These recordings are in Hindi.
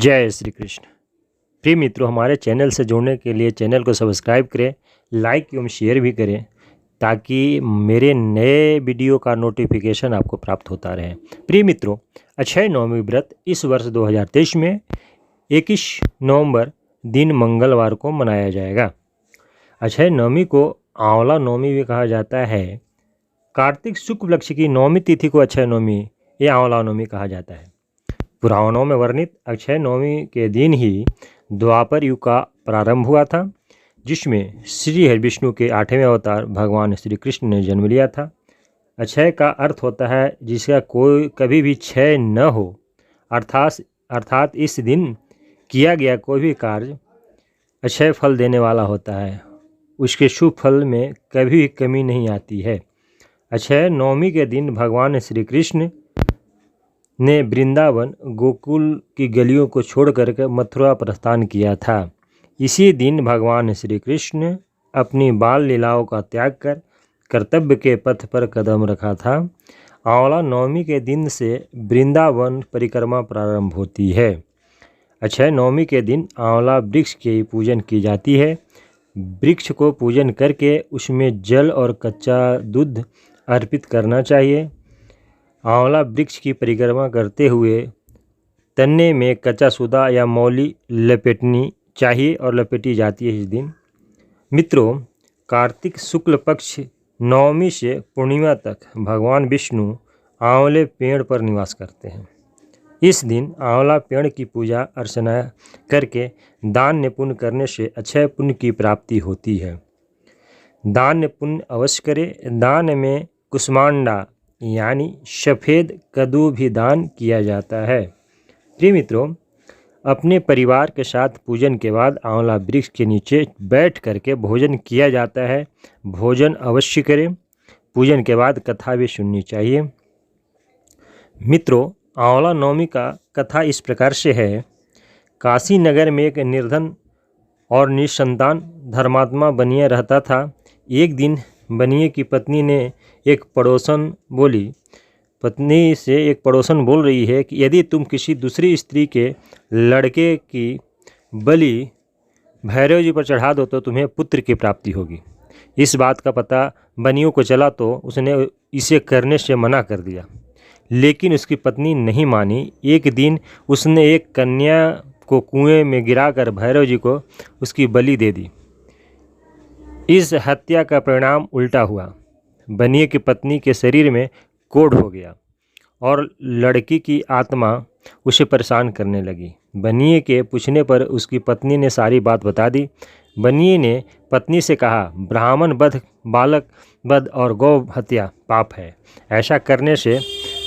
जय श्री कृष्ण। प्रिय मित्रों, हमारे चैनल से जुड़ने के लिए चैनल को सब्सक्राइब करें, लाइक एवं शेयर भी करें ताकि मेरे नए वीडियो का नोटिफिकेशन आपको प्राप्त होता रहे। प्रिय मित्रों, अक्षय नवमी व्रत इस वर्ष 2023 में 21 नवंबर दिन मंगलवार को मनाया जाएगा। अक्षय नवमी को आंवला नवमी भी कहा जाता है। कार्तिक शुक्ल पक्ष की नवमी तिथि को अक्षय नवमी या आंवला नवमी कहा जाता है। पुराणों में वर्णित अक्षय नवमी के दिन ही द्वापर युग का प्रारंभ हुआ था, जिसमें श्री हरिविष्णु के 8वें अवतार भगवान श्री कृष्ण ने जन्म लिया था। अक्षय का अर्थ होता है जिसका कोई कभी भी क्षय न हो, अर्थात इस दिन किया गया कोई भी कार्य अक्षय फल देने वाला होता है, उसके शुभ फल में कभी कमी नहीं आती है। अक्षय नवमी के दिन भगवान श्री कृष्ण ने वृंदावन गोकुल की गलियों को छोड़कर के मथुरा प्रस्थान किया था। इसी दिन भगवान श्री कृष्ण अपनी बाल लीलाओं का त्याग कर कर्तव्य के पथ पर कदम रखा था। आंवला नवमी के दिन से वृंदावन परिक्रमा प्रारंभ होती है। अक्षय नवमी के दिन आंवला वृक्ष की पूजन की जाती है। वृक्ष को पूजन करके उसमें जल और कच्चा दूध अर्पित करना चाहिए। आंवला वृक्ष की परिक्रमा करते हुए तन्ने में कच्चा सूदा या मौली लपेटनी चाहिए और लपेटी जाती है इस दिन। मित्रों, कार्तिक शुक्ल पक्ष नवमी से पूर्णिमा तक भगवान विष्णु आंवले पेड़ पर निवास करते हैं। इस दिन आंवला पेड़ की पूजा अर्चना करके दान पुण्य करने से अक्षय पुण्य की प्राप्ति होती है। दान पुण्य अवश्य करें। दान में कुष्मांडा यानी सफ़ेद कद्दू भी दान किया जाता है। प्रिय मित्रों, अपने परिवार के साथ पूजन के बाद आंवला वृक्ष के नीचे बैठ करके भोजन किया जाता है। भोजन अवश्य करें। पूजन के बाद कथा भी सुननी चाहिए। मित्रों, आंवला नवमी का कथा इस प्रकार से है। काशी नगर में एक निर्धन और निसंतान धर्मात्मा बनिया रहता था। एक दिन बनिए की पत्नी से एक पड़ोसन बोल रही है कि यदि तुम किसी दूसरी स्त्री के लड़के की बलि भैरव जी पर चढ़ा दो तो तुम्हें पुत्र की प्राप्ति होगी। इस बात का पता बनियों को चला तो उसने इसे करने से मना कर दिया, लेकिन उसकी पत्नी नहीं मानी। एक दिन उसने एक कन्या को कुएं में गिराकर भैरव जी को उसकी बलि दे दी। इस हत्या का परिणाम उल्टा हुआ। बनिए की पत्नी के शरीर में कोढ़ हो गया और लड़की की आत्मा उसे परेशान करने लगी। बनिए के पूछने पर उसकी पत्नी ने सारी बात बता दी। बनिए ने पत्नी से कहा, ब्राह्मण वध, बालक वध और गौ हत्या पाप है। ऐसा करने से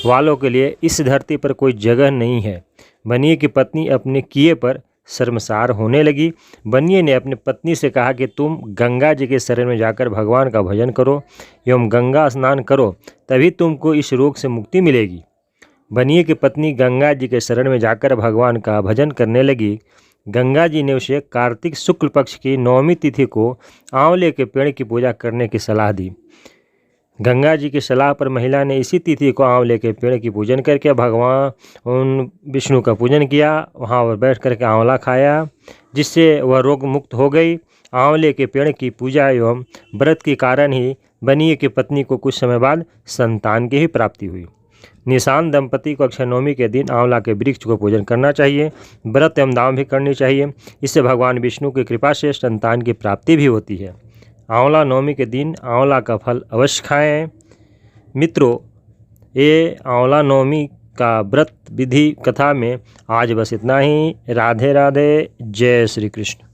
वालों के लिए इस धरती पर कोई जगह नहीं है। बनिए की पत्नी अपने किए पर शर्मसार होने लगी। बनिए ने अपनी पत्नी से कहा कि तुम गंगा जी के शरण में जाकर भगवान का भजन करो एवं गंगा स्नान करो, तभी तुमको इस रोग से मुक्ति मिलेगी। बनिए की पत्नी गंगा जी के शरण में जाकर भगवान का भजन करने लगी। गंगा जी ने उसे कार्तिक शुक्ल पक्ष की नवमी तिथि को आंवले के पेड़ की पूजा करने की सलाह दी। गंगा जी की सलाह पर महिला ने इसी तिथि को आंवले के पेड़ की पूजन करके भगवान विष्णु का पूजन किया। वहाँ पर बैठ करके आंवला खाया, जिससे वह रोग मुक्त हो गई। आंवले के पेड़ की पूजा एवं व्रत के कारण ही बनिए की पत्नी को कुछ समय बाद संतान की ही प्राप्ति हुई। निशान दंपति को अक्षय नवमी के दिन आंवला के वृक्ष को पूजन करना चाहिए। व्रत एवं दान भी करनी चाहिए। इससे भगवान विष्णु की कृपा से संतान की प्राप्ति भी होती है। आंवला नवमी के दिन आंवला का फल अवश्य खाएं। मित्रों, ये आंवला नवमी का व्रत विधि कथा में आज बस इतना ही। राधे राधे। जय श्री कृष्ण।